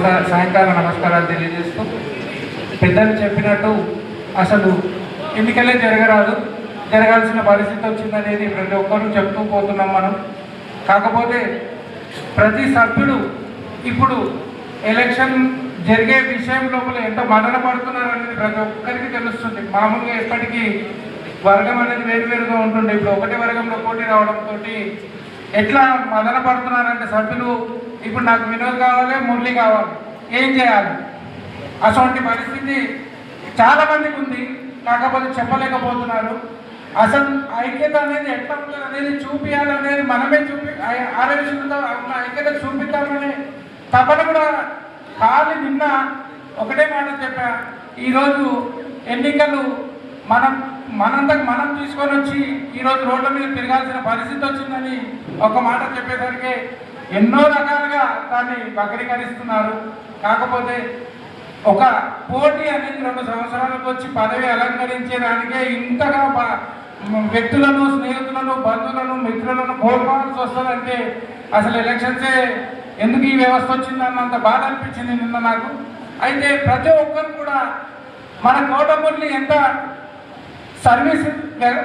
సాయంకాల నమస్కారాలు తెలియజేస్తూ పెద్దలు చెప్పినట్టు అసలు ఎన్నికలే జరగాల్సిన పరిస్థితి వచ్చిందనేది ప్రతి ఒక్కరూ చెప్తూ పోతున్నాం మనం. కాకపోతే ప్రతి సభ్యుడు ఇప్పుడు ఎలక్షన్ జరిగే విషయం లోపల ఎంత మదన పడుతున్నారనేది ప్రతి ఒక్కరికి తెలుస్తుంది. మామూలుగా ఎప్పటికీ వర్గం అనేది వేరువేరుగా ఉంటుండే, ఇప్పుడు ఒకటే వర్గంలో పోటీ రావడంతో ఎట్లా మదన పడుతున్నారంటే సభ్యులు ఇప్పుడు నాకు వినోద్ కావాలి, మురళి కావాలి, ఏం చేయాలి? అటువంటి పరిస్థితి చాలా మందికి ఉంది. కాకపోతే చెప్పలేకపోతున్నారు. అసలు ఐక్యత అనేది ఎట్లా ఉంటుంది అనేది చూపించాలనేది మనమే ఆరోగ్యంతో ఉన్న ఐక్యత చూపిద్దామనే తపన కూడా ఖాళీ నిన్న ఒకటే మాట చెప్పా. ఈరోజు ఎన్నికలు మనంతకు మనం తీసుకొని వచ్చి ఈరోజు రోడ్ల మీద తిరగాల్సిన పరిస్థితి వచ్చిందని ఒక మాట చెప్పేసరికి ఎన్నో రకాలుగా దాన్ని వక్రీకరిస్తున్నారు. కాకపోతే ఒక పోటీ అనేది 2 సంవత్సరాలకు వచ్చి పదవి అలంకరించేదానికే ఇంతగా వ్యక్తులను, స్నేహితులను, బంధువులను, మిత్రులను కోల్పోవాల్సి వస్తుందంటే అసలు ఎలక్షన్సే ఎందుకు ఈ వ్యవస్థ వచ్చిందన్నంత బాధ అనిపించింది నిన్న నాకు. అయితే ప్రతి ఒక్కరు కూడా మన కోటమురళి ఎంత సర్వీస్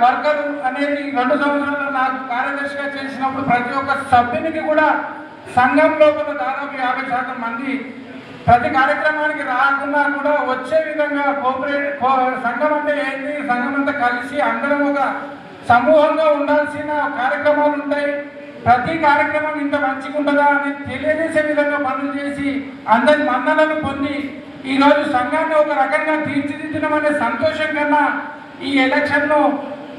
వర్కర్ అనేది 2 సంవత్సరాలు నాకు కార్యదర్శిగా చేసినప్పుడు ప్రతి ఒక్క సభ్యునికి కూడా సంఘం లోపల దాదాపు 50% మంది ప్రతి కార్యక్రమానికి రాకుండా కూడా వచ్చే విధంగా సంఘం అంటే ఏంటి, సంఘం అంతా కలిసి అందరం ఒక సమూహంగా ఉండాల్సిన కార్యక్రమాలు ఉంటాయి. ప్రతి కార్యక్రమం ఇంత మంచిగా ఉంటుందా అని తెలియజేసే విధంగా పనులు చేసి అందరి మన్నలను పొంది ఈరోజు సంఘాన్ని ఒక రకంగా తీర్చిదిద్దడం అనే సంతోషం కన్నా ఈ ఎలక్షన్ను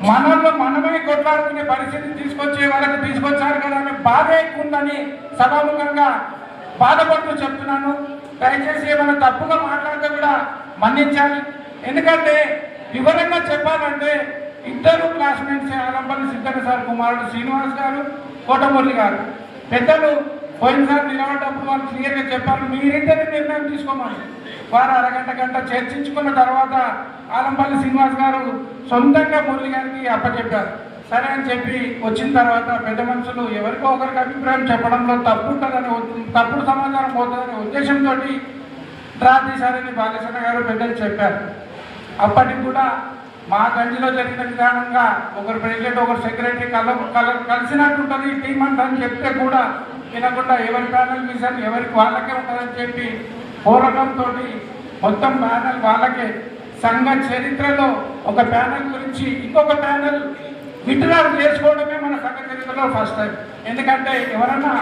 మనలో మనమే కొట్లాడుకునే పరిస్థితి తీసుకొచ్చే వరకు తీసుకొచ్చారు కదా అనే బాధ ఎక్కువ ఉందని సభాముఖంగా బాధపడుతూ చెప్తున్నాను. దయచేసి ఏమైనా తప్పుగా మాట్లాడితే కూడా మన్నించాలి. ఎందుకంటే వివరంగా చెప్పాలంటే ఇద్దరు క్లాస్మేట్స్ ఆలంపల్లి సిద్ధన్న సార్ కుమారుడు శ్రీనివాస్ గారు, కోటమురళి గారు. పెద్దలు పోయినసారి నిలబడ్డప్పుడు వాళ్ళు క్లియర్గా చెప్పారు, మీరిద్దరి నిర్ణయం తీసుకోమని. వారు గంట చర్చించుకున్న తర్వాత ఆలంపల్లి శ్రీనివాస్ గారు సొంతంగా మురళి గారికి అప్పచెప్పారు. సరే అని చెప్పి వచ్చిన తర్వాత పెద్ద మనుషులు ఎవరికో ఒకరికి అభిప్రాయం చెప్పడంలో తప్పుడు సమాచారం పోతుందనే ఉద్దేశంతో డ్రా తీశారని బాలకృష్ణ గారు పెద్దలు చెప్పారు. అప్పటికి కూడా మా గంజిలో జరిగిన విధానంగా ఒకరు ప్రెసిడెంట్, ఒకరు సెక్రటరీ కలిసినట్టుంటుంది టీం అంతా అని చెప్తే కూడా వినకుండా ఎవరి ప్యానల్ విజన్ ఎవరికి వాళ్ళకే ఉంటుందని చెప్పి పోరాటంతో మొత్తం ప్యానల్ వాళ్ళకే. సంఘ చరిత్రలో ఒక ప్యానల్ గురించి ఇంకొక ప్యానల్ విత్డ్రాల్ చేసుకోవడమే మన సంఘ చరిత్రలో ఫస్ట్ టైం. ఎందుకంటే ఎవరన్నా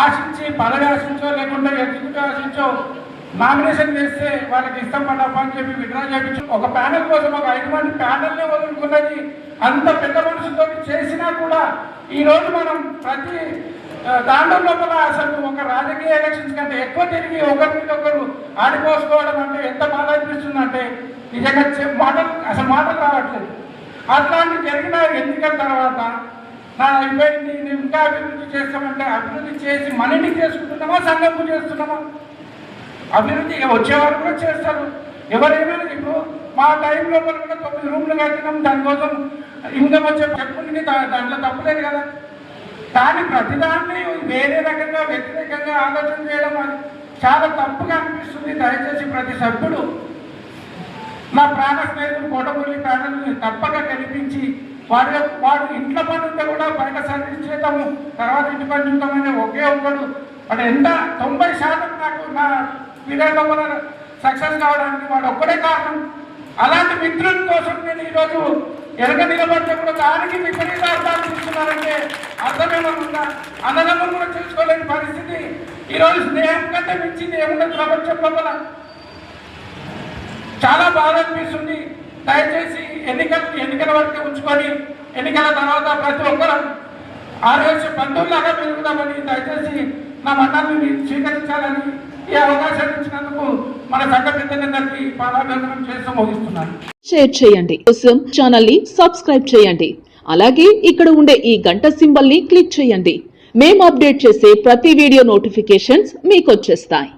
ఆశించి పదవి ఆశించో లేకుంటే ఎగ్జిక్యూటివ్ ఆశించో నామినేషన్ చేస్తే వాళ్ళకి ఇష్టం పడ్డప్ప అని చెప్పి విత్డ్రా చేయించు ఒక ప్యానల్ కోసం ఒక 5 మంది ప్యానల్నే వదులుకున్నది అంత పెద్ద మనుషులతో చేసినా కూడా ఈరోజు మనం ప్రతి దాంట్లో లోపల అసలు ఒక రాజకీయ ఎలక్షన్స్ కంటే ఎక్కువ తిరిగి ఒకరి మీద ఒకరు ఆడిపోసుకోవడం అంటే ఎంత బాధ అనిపిస్తుంది అంటే నిజంగా మాటలు రావట్లేదు. అట్లాంటి జరిగిన ఎన్నికల తర్వాత నా అయిపోయింది ఇంకా అభివృద్ధి చేస్తామంటే అభివృద్ధి చేసి మన ఇంటికి చేసుకుంటున్నామా, సంఘంకు చేస్తున్నామా? అభివృద్ధి వచ్చేవారు కూడా చేస్తారు. ఎవరైనా ఇప్పుడు మా టైం లోపల కూడా 9 రూమ్లు కట్టినాం, దానికోసం ఇన్కమ్ వచ్చే చెప్పుకుని దాంట్లో తప్పులేదు కదా. కానీ ప్రతిదాన్ని వేరే రకంగా వ్యతిరేకంగా ఆలోచన చేయడం అది చాలా తప్పుగా అనిపిస్తుంది. దయచేసి ప్రతి సభ్యుడు నా ప్రాణ స్నేహితుడు కోటమురళి ప్యానల్ని తప్పక కనిపించి వాడు ఇంట్లో పని ఉంటే కూడా బయట సర్వీస్ చేద్దాము, తర్వాత ఇంటి పని చూద్దామని ఒకే ఒకడు వాడు ఎంత 90% నాకు నా పీరియడ్లో సక్సెస్ కావడానికి వాడు ఒక్కడే కారణం. అలాంటి మిత్రుల కోసం నేను ఈరోజు నిలబడితే కూడా దానికి విపరీత అర్థాలు తీసుకున్నారంటే అర్థమేమన్నా అన్నదమ్ములు కూడా చూసుకోలేని పరిస్థితి. ఈరోజు స్నేహం కంటే మించింది ఏముండదు ప్రపంచం లోపల. చాలా బాధ అనిపిస్తుంది. దయచేసి ఎన్నికల వరకు ఉంచుకొని ఎన్నికల తర్వాత ప్రతి ఒక్కరు ఆరోగ్య బంధువులాగా పెరుగుదామని దయచేసి నా మతాన్ని స్వీకరించాలని ఈ అవకాశం ఇచ్చినందుకు మన సంఘ పెద్దలందరికీ పాదాభివందనం చేస్తూ ముగిస్తున్నాను. షేర్ చేయండి, కోసం ఛానల్ ని సబ్స్క్రైబ్ చేయండి. అలాగే ఇక్కడ ఉండే ఈ గంట సింబల్ ని క్లిక్ చేయండి. మేము అప్డేట్ చేసే ప్రతి వీడియో నోటిఫికేషన్స్ మీకు వచ్చేస్తాయి.